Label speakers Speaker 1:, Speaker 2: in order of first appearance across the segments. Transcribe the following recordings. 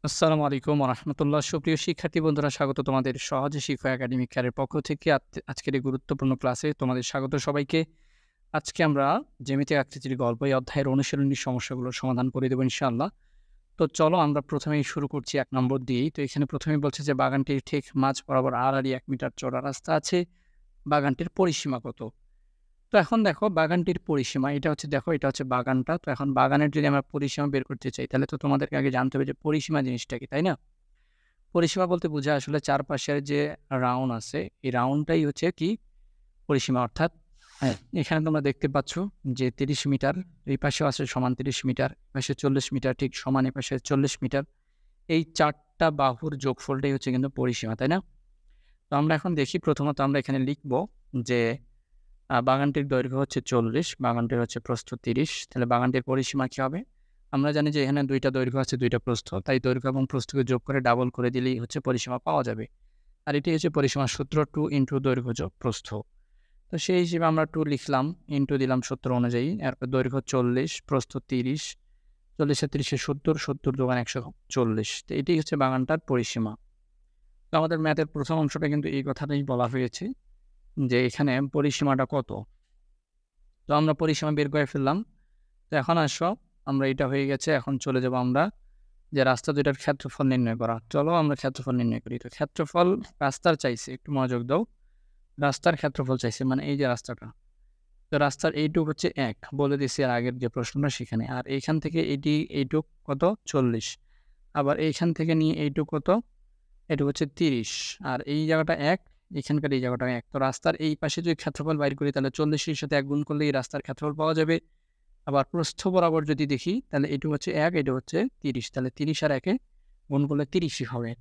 Speaker 1: আসসালামু আলাইকুম ওরহমতুল্লাহ। সুপ্রিয় শিক্ষার্থী বন্ধুরা, স্বাগত তোমাদের সহজে শিক্ষা একাডেমিক কেয়ারের পক্ষ থেকে আজকের এই গুরুত্বপূর্ণ ক্লাসে তোমাদের স্বাগত সবাইকে। আজকে আমরা জ্যামিতিক আকৃতির গল্প এই অধ্যায়ের অনুশীলনী সমস্যাগুলোর সমাধান করে দেব ইনশাআল্লাহ। তো চলো আমরা প্রথমেই শুরু করছি ১ নম্বর দিয়েই। তো এখানে প্রথমেই বলছে যে বাগানটির ঠিক মাঝ বরাবর আড়াআড়ি ১ মিটার চওড়া রাস্তা আছে। বাগানটির পরিসীমা কত? তো এখন দেখো বাগানটির পরিসীমা এটা হচ্ছে, দেখো এটা হচ্ছে বাগানটা। তো এখন বাগানের যদি আমরা পরিসীমা বের করতে চাই তাহলে তো তোমাদেরকে আগে জানতে হবে যে পরিসীমা জিনিসটা কি, তাই না? পরিসীমা বলতে বোঝায় আসলে চারপাশের যে রাউন্ড আছে, এই রাউন্ডটাই হচ্ছে কি পরিসীমা। অর্থাৎ এখানে তোমরা দেখতে পাচ্ছ যে ৩০ মিটার, এই পাশেও আছে সমান ৩০ মিটার, এপাশে ৪০ মিটার ঠিক সমান এপাশে ৪০ মিটার। এই ৪ টা বাহুর যোগফলটাই হচ্ছে কিন্তু পরিসীমা, তাই না? তো আমরা এখন দেখি, প্রথমত আমরা এখানে লিখব যে বাগানটির দৈর্ঘ্য হচ্ছে ৪০, বাগানটির হচ্ছে প্রস্থ ৩০। তাহলে বাগানটির পরিসীমা কী হবে? আমরা জানি যে এখানে ২ টা দৈর্ঘ্য আছে, ২ টা প্রস্থ। তাই দৈর্ঘ্য এবং প্রস্থকে যোগ করে ডাবল করে দিলেই হচ্ছে পরিসীমা পাওয়া যাবে। আর এটি হচ্ছে পরিসীমার সূত্র 2 ইনটু দৈর্ঘ্য যোগ প্রস্থ। তো সেই হিসেবে আমরা 2 লিখলাম, ইনটু দিলাম সূত্র অনুযায়ী। এরপর দৈর্ঘ্য ৪০, প্রস্থ ৩০, ৪০ আর ৩০ ৭০, ৭০ × ১৪০। তো এটাই হচ্ছে বাগানটার পরিসীমা। তো আমাদের ম্যাথের প্রথম অংশটা কিন্তু এই কথাটাই বলা হয়েছে যে এখানে পরিসীমাটা কত। তো আমরা পরিসীমা বের করে ফেললাম। তো এখন আসো, আমরা এটা হয়ে গেছে, এখন চলে যাব আমরা যে রাস্তা দুটার ক্ষেত্রফল নির্ণয় করা। চলো আমরা ক্ষেত্রফল নির্ণয় করি। তো ক্ষেত্রফল রাস্তার চাইছে, একটু মনোযোগ দাও। রাস্তার ক্ষেত্রফল চাইছে, মানে এই যে রাস্তাটা। তো রাস্তার এইটুক হচ্ছে ১ বলে দিছি আর আগের যে প্রশ্নটা সেখানে। আর এইখান থেকে এইটুক কত? ৪০। আবার এইখান থেকে নিয়ে এইটুক কত? এটুক হচ্ছে ৩০। আর এই জায়গাটা ১, এখানকার এই জায়গাটা ১। তো রাস্তার এই পাশে যদি ক্ষেত্রফল বাইর করি তাহলে ৪০ এর সাথে ১ গুণ করলে এই রাস্তার ক্ষেত্রফল পাওয়া যাবে। আবার প্রস্থ বরাবর যদি দেখি তাহলে এটুক হচ্ছে ১, এটা হচ্ছে ৩০। তাহলে ৩০ আর ১ এ গুণ করলে ৩০ই হবে।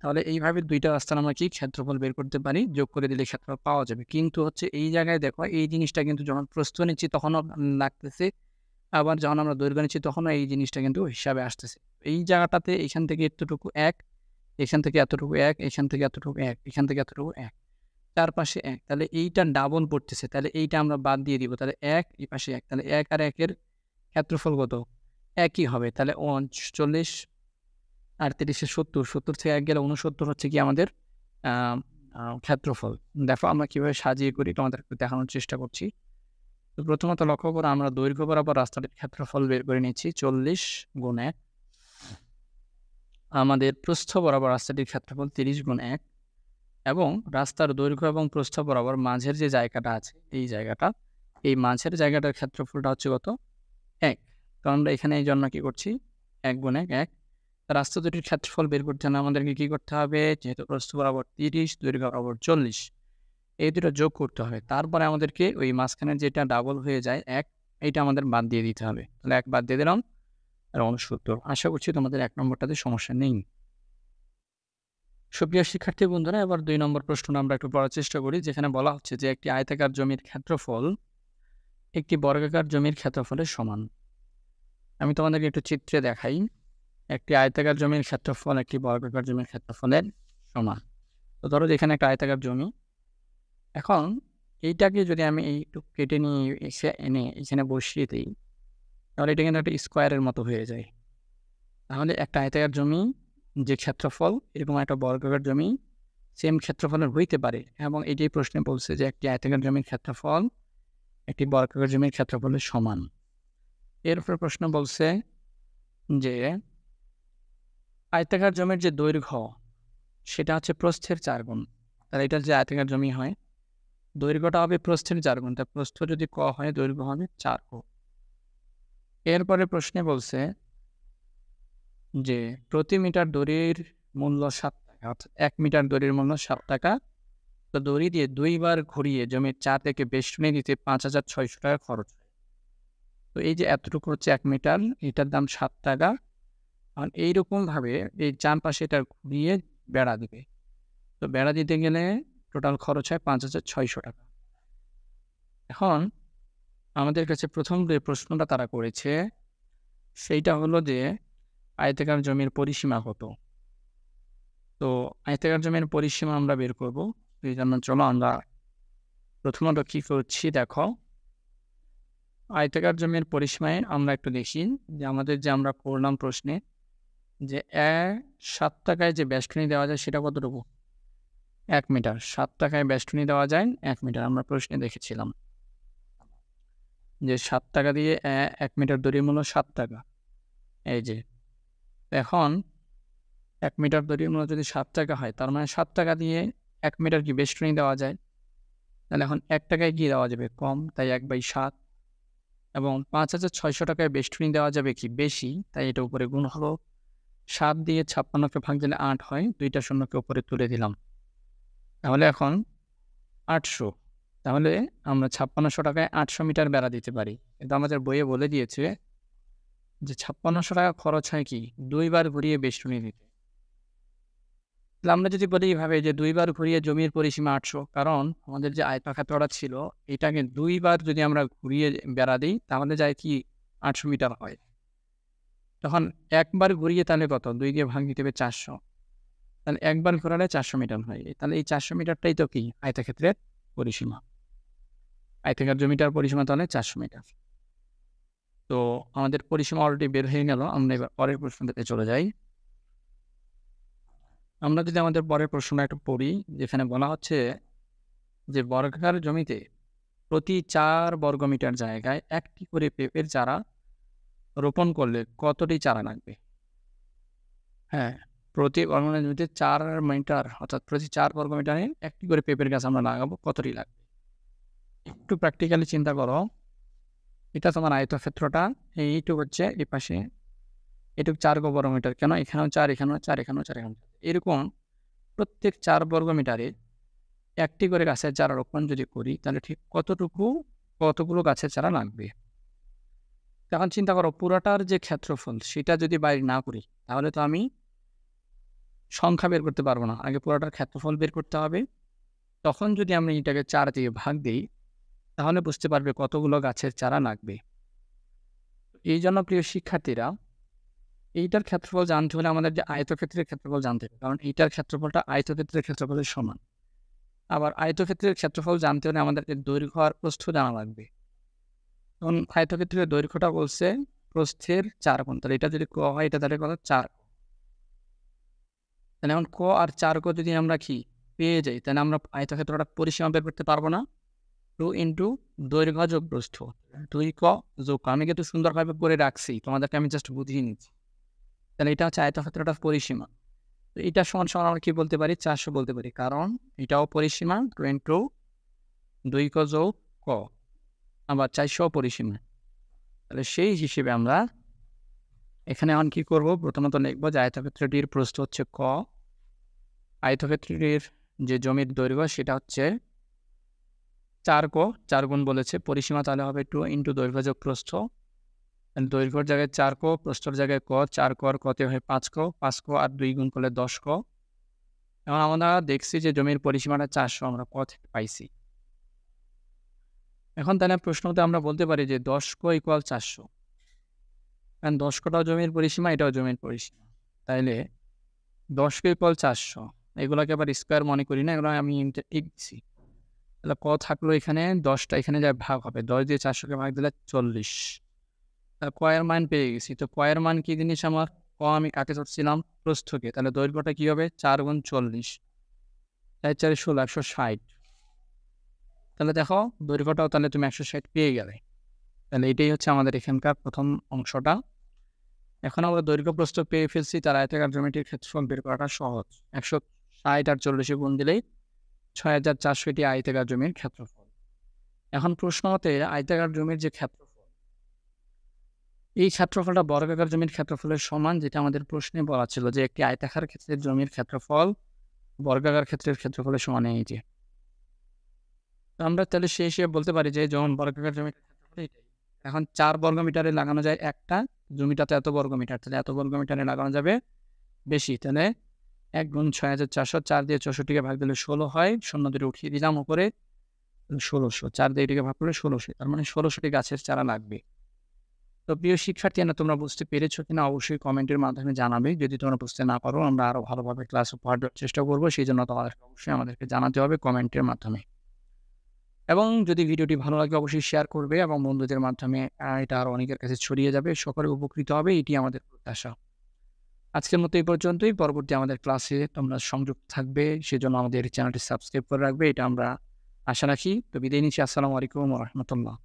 Speaker 1: তাহলে এইভাবে ২ টা রাস্তার আমরা কি ক্ষেত্রফল বের করতে পারি, যোগ করে দিলে ক্ষেত্রফল পাওয়া যাবে। কিন্তু হচ্ছে এই জায়গায় দেখো, এই জিনিসটা কিন্তু যখন প্রস্থ নিচ্ছি তখনও লাগতেছে, আবার যখন আমরা দৈর্ঘ্য নিচ্ছি তখনও এই জিনিসটা কিন্তু হিসাবে আসতেছে। এই জায়গাটাতে এখান থেকে এতটুকু ১, এখান থেকে এতটুকু ১, এখান থেকে এতটুকু ১, এখান থেকে এতটুকু ১, চারপাশে ১। তাহলে এইটা ডাবল পড়তেছে, তাহলে এইটা আমরা বাদ দিয়ে দিব। তাহলে ১, এই পাশে ১, তাহলে ১ আর ১ এর ক্ষেত্রফল কত? একই হবে। তাহলে ৪০ আর ৩০ এ ৭০, ৭০ থেকে ১ গেলে ৬৯ হচ্ছে কি আমাদের আ আ ক্ষেত্রফল। দেখো আমরা কিভাবে সাজিয়ে করি তোমাদেরকে দেখানোর চেষ্টা করছি। তো প্রথমত লক্ষ্য করো, আমরা দৈর্ঘ্য বরাবর রাস্তাটির ক্ষেত্রফল বের করে নিচ্ছি ৪০ গুণ ১। আমাদের প্রস্থ বরাবর রাস্তাটির ক্ষেত্রফল ৩০ গুণ ১ এবং রাস্তার দৈর্ঘ্য এবং প্রস্থ বরাবর মাঝের যে জায়গাটা আছে, এই জায়গাটা, এই মাঝের জায়গাটার ক্ষেত্রফলটা হচ্ছে কত? ১। তো আমরা এখানে এই জন্য কি করছি? ১ গুণ ১, ১। রাস্তা দুটির ক্ষেত্রফল বের করতে হলে আমাদেরকে কি করতে হবে? যেহেতু প্রস্থ বরাবর ৩০, দৈর্ঘ্য বরাবর ৪০, এই দুটো যোগ করতে হবে। তারপরে আমাদেরকে ওই মাঝখানের যেটা ডাবল হয়ে যায় ১, এইটা আমাদের বাদ দিয়ে দিতে হবে। তাহলে ১ বাদ দিয়ে দিলাম আর ৬৯। আশা করছি তোমাদের ১ নম্বরটাতে সমস্যা নেই। সুপ্রিয় শিক্ষার্থী বন্ধুরা, এবার ২ নম্বর প্রশ্নটা আমরা একটু পড়ার চেষ্টা করি, যেখানে বলা হচ্ছে যে একটি আয়তাকার জমির ক্ষেত্রফল একটি বর্গাকার জমির ক্ষেত্রফলের সমান। আমি তোমাদেরকে একটু চিত্রে দেখাই। একটি আয়তাকার জমির ক্ষেত্রফল একটি বর্গাকার জমির ক্ষেত্রফলের সমান। তো ধরো যে এখানে একটা আয়তাকার জমি। এখন এইটাকে যদি আমি একটু কেটে নিয়ে এনে এখানে বসিয়ে দিই, তাহলে এটা কিন্তু একটা স্কোয়ারের মতো হয়ে যায়। তাহলে একটা আয়তাকার জমি যে ক্ষেত্রফল, এরকম একটা বর্গাকার জমি সেম ক্ষেত্রফলের হইতে পারে, এবং এটাই প্রশ্নে বলছে যে একটি আয়তাকার জমির ক্ষেত্রফল একটি বর্গাকার জমির ক্ষেত্রফলের সমান। এরপর প্রশ্ন বলছে যে আয়তাকার জমির যে দৈর্ঘ্য সেটা হচ্ছে প্রস্থের ৪ গুণ। তাহলে এটা যে আয়তাকার জমি হয়, দৈর্ঘ্যটা হবে প্রস্থের ৪ গুণ। তা প্রস্থ যদি ক হয়, দৈর্ঘ্য হবে ৪ ক। এরপরে প্রশ্নে বলছে যে প্রতি মিটার দড়ির মূল্য ৭ টাকা, অর্থাৎ ১ মিটার দড়ির মূল্য ৭ টাকা। তো দড়ি দিয়ে ২ বার ঘুরিয়ে জমির ৪ থেকে বেষ্টনী দিতে ৫,৬০০ টাকা খরচ হয়। তো এই যে এতটুকু হচ্ছে ১ মিটার, এটার দাম ৭ টাকা। আর এইরকমভাবে এই চারপাশে এটা ঘুরিয়ে বেড়া দিবে। তো বেড়া দিতে গেলে টোটাল খরচ হয় ৫,৬০০ টাকা। এখন আমাদের কাছে প্রথম যে প্রশ্নটা তারা করেছে সেইটা হলো যে আয়তাকার জমির পরিসীমা কত। তো আয়তাকার জমির পরিসীমা আমরা বের করব। এই জন্য চলো আমরা প্রথমত কী করছি, দেখো আয়তাকার জমির পরিসীমায় আমরা একটু দেখি যে আমাদের যে আমরা করলাম প্রশ্নে যে 7 টাকায় যে বেষ্টনী দেওয়া যায় সেটা কতটুকু? 1 মিটার। 7 টাকায় বেষ্টনী দেওয়া যায় 1 মিটার। আমরা প্রশ্নে দেখেছিলাম যে 7 টাকা দিয়ে 1 মিটার দড়ির মূল্য 7 টাকা। এই যে এখন 1 মিটার দড়ির মূল্য যদি 7 টাকা হয়, তার মানে 7 টাকা দিয়ে 1 মিটার কি বেষ্টনী দেওয়া যায়? তাহলে এখন 1 টাকায় কি দেওয়া যাবে? কম, তাই 1/7 এবং ৫,৬০০ টাকায় বেষ্টনী দেওয়া যাবে কি? বেশি, তাই এটা উপরে গুণ হলো। ৭ দিয়ে ৫৬কে ভাগ দিলে ৮ হয়, ২টা শূন্যকে উপরে তুলে দিলাম। তাহলে এখন ৮০০। তাহলে আমরা ৫৬০০ টাকায় ৮০০ মিটার বেড়া দিতে পারি। কিন্তু আমাদের বইয়ে বলে দিয়েছে যে ৫৬০০ টাকা খরচ হয় কি? ২ বার ঘুরিয়ে বেষ্টনী দিতে। তাহলে আমরা যদি বলি এভাবে যে ২ বার ঘুরিয়ে জমির পরিসীমা ৮০০, কারণ আমাদের যে আয়তাকারটা ছিল এটাকে ২ বার যদি আমরা ঘুরিয়ে বেড়া দিই তাহলে যায় কি ৮০০ মিটার হয়। তখন একবার ঘুরিয়ে তাহলে কত? ২ দিয়ে ভাগ দিতে হবে ৪০০। তাহলে একবার ঘোরালে ৪০০ মিটার হয়। তাহলে এই ৪০০ মিটারটাই তো কি? আয়তক্ষেত্রের পরিসীমা। আয়তাকার জমিটার পরিসীমা তাহলে ৪০০ মিটার। তো আমাদের পরিসীমা অলরেডি বের হয়ে গেল। আমরা এবার পরের প্রশ্নটাতে চলে যাই। আমরা যদি আমাদের পরের প্রশ্নটা একটু পড়ি, যেখানে বলা হচ্ছে যে বর্গাকার জমিতে প্রতি ৪ বর্গমিটার জায়গায় ১টি করে পেঁপের চারা রোপণ করলে কতটি চারা লাগবে? হ্যাঁ, প্রতি বর্গমিটার জমিতে ৪ মিটার অর্থাৎ প্রতি ৪ বর্গমিটারে ১টি করে পেঁপের গাছ আমরা লাগাবো, কতটি লাগবে? একটু প্র্যাকটিক্যালি চিন্তা করো। এটা তোমার আয়তক্ষেত্রটা, এইটুকু হচ্ছে এই পাশে, এটুকু ৪ বর্গমিটার। কেন? এখানেও ৪, এখানেও ৪, এখানেও ৪, এখানেও ৪। এরকম প্রত্যেক ৪ বর্গমিটারে ১টি করে গাছের চারা রোপণ যদি করি তাহলে ঠিক কতগুলো গাছের চারা লাগবে? এখন চিন্তা করো, পুরাটার যে ক্ষেত্রফল সেটা যদি বাইরে না করি তাহলে তো আমি সংখ্যা বের করতে পারবো না। আগে পুরাটার ক্ষেত্রফল বের করতে হবে। তখন যদি আমি এটাকে ৪ দিয়ে ভাগ দিই তাহলে বুঝতে পারবে কতগুলো গাছের চারা লাগবে। এই জন্য প্রিয় শিক্ষার্থীরা, এইটার ক্ষেত্রফল জানতে হলে আমাদের যে আয়তক্ষেত্রের ক্ষেত্রফল জানতে হবে, কারণ এইটার ক্ষেত্রফলটা আয়তক্ষেত্রের ক্ষেত্রফলের সমান। আবার আয়তক্ষেত্রের ক্ষেত্রফল জানতে হলে আমাদেরকে দৈর্ঘ্য আর প্রস্থ জানা লাগবে। এখন আয়তক্ষেত্রের দৈর্ঘ্যটা বলছে প্রস্থের ৪ গুণ, তাহলে এটা যদি ক হয় এটা তাহলে কত? ৪। তাহলে এখন ক আর ৪ ক যদি আমরা কি পেয়ে যাই তাহলে আমরা আয়তক্ষেত্রটা পরিসীমা বের করতে পারবো না? 2 ইন্টু দৈর্ঘ্য যোগ প্রস্থ, 2 ক যোগ ক। আমি কিন্তু সুন্দরভাবে করে রাখছি, তোমাদেরকে আমি জাস্ট বুঝিয়ে নিচ্ছি। তাহলে এটা হচ্ছে আয়তক্ষেত্রটার পরিসীমা। তো এটা সমান সমান আমরা কি বলতে পারি? ৪০০ বলতে পারি, কারণ এটাও পরিসীমা। 2 ইন্টু 2 ক যোগ ক, আবার ৪০০ পরিসীমা। তাহলে সেই হিসেবে আমরা এখানে এখন কি করব? প্রথমত লিখবো যে আয়তক্ষেত্রটির প্রস্থ হচ্ছে ক, আয়তক্ষেত্রটির যে জমির দৈর্ঘ্য সেটা হচ্ছে ৪ ক, ৪ গুণ বলেছে, পরিসীমা তাহলে হবে 2 ইন্টু দৈর্ঘ্য যোগ প্রস্থ। দৈর্ঘ্যের জায়গায় ৪ ক, প্রস্থর জায়গায় ক, 4 ক আর কতে হয় ৫ ক, ৫ ক আর ২ গুণ করলে ১০ ক। এখন আমরা দেখছি যে জমির পরিসীমাটা ৪০০ আমরা ক থেকে পাইছি। এখন তাহলে প্রশ্নতে আমরা বলতে পারি যে ১০ ক ইকুয়াল ৪০০। কারণ ১০ কটাও জমির পরিসীমা, এটাও জমির পরিসীমা। তাইলে ১০ ক ইকুয়াল ৪০০, এগুলোকে আবার স্কোয়ার মনে করি না, এগুলো আমি ঠিক দিচ্ছি। তাহলে ক থাকলো এখানে, ১০টা এখানে যা ভাগ হবে, ১০ দিয়ে ৪০০কে ভাগ দিলে ৪০। তাহলে ক এর মান পেয়ে গেছি। তো ক এর মান কি জিনিস আমার? ক আমি কাকে ধরছিলাম? প্রস্থকে। তাহলে দৈর্ঘ্যটা কি হবে? ৪ গুণ ৪০, ৪ ৪ ১৬, ১৬০। তাহলে দেখো দৈর্ঘ্যটাও তাহলে তুমি ১৬০ পেয়ে গেলে। তাহলে এটাই হচ্ছে আমাদের এখানকার প্রথম অংশটা। এখন আমরা দৈর্ঘ্য প্রস্থ পেয়ে ফেলছি, তার আয়তাকার জমিটির ক্ষেত্রফল বের করাটা সহজ। ১৬০ আর ৪০ গুণ দিলেই ৬,৪০০টি আয়তাকার জমির ক্ষেত্রফল। এখন প্রশ্ন মতে আয়তাকার জমির যে ক্ষেত্রফল, এই ক্ষেত্রফলটা বর্গাকার জমির ক্ষেত্রফলের সমান, যেটা আমাদের প্রশ্নে বলা ছিল যে একটি আয়তাকার ক্ষেত্রের জমির ক্ষেত্রফল বর্গাকার ক্ষেত্রের ক্ষেত্রফলের সমান। এই যে আমরা তাহলে সেই হিসেবে বলতে পারি যে যেমন বর্গাকার জমির ক্ষেত্রফল এটাই। এখন ৪ বর্গমিটারে লাগানো যায় একটা, জমিটাতে এত বর্গমিটার, তাহলে এত বর্গমিটারে লাগানো যাবে বেশি। তাহলে ১ গুণ ৬,৪০০, ৪ দিয়ে ৬৪কে ভাগ দিলে ১৬ হয়, ০ দুটো উঠিয়ে দিলাম উপরে, ১৬০০। ৪ দিয়ে এটিকে ভাগ করলে ১৬০০, তার মানে ১৬০০টি গাছের চারা লাগবে। তো প্রিয় শিক্ষার্থীরা, তোমরা বুঝতে পেরেছো কিনা অবশ্যই কমেন্টের মাধ্যমে জানাবে। যদি তোমরা বুঝতে না পারো আমরা আরও ভালোভাবে ক্লাস উপহার দেওয়ার চেষ্টা করবো, সেই জন্য তোমাদেরকে অবশ্যই আমাদেরকে জানাতে হবে কমেন্টের মাধ্যমে। এবং যদি ভিডিওটি ভালো লাগে অবশ্যই শেয়ার করবে এবং বন্ধুদের মাধ্যমে এটা আরও অনেকের কাছে ছড়িয়ে যাবে, সকলে উপকৃত হবে, এটি আমাদের প্রত্যাশা। আজকের মতো এই পর্যন্তই। পরবর্তী আমাদের ক্লাসে তোমরা সংযুক্ত থাকবে। সেজন্য আমাদের চ্যানেলটি সাবস্ক্রাইব করে রাখবে। এটা আমরা আশা রাখি। তো বিদায় নিচ্ছি। আসসালামু আলাইকুম ওয়া রাহমাতুল্লাহ।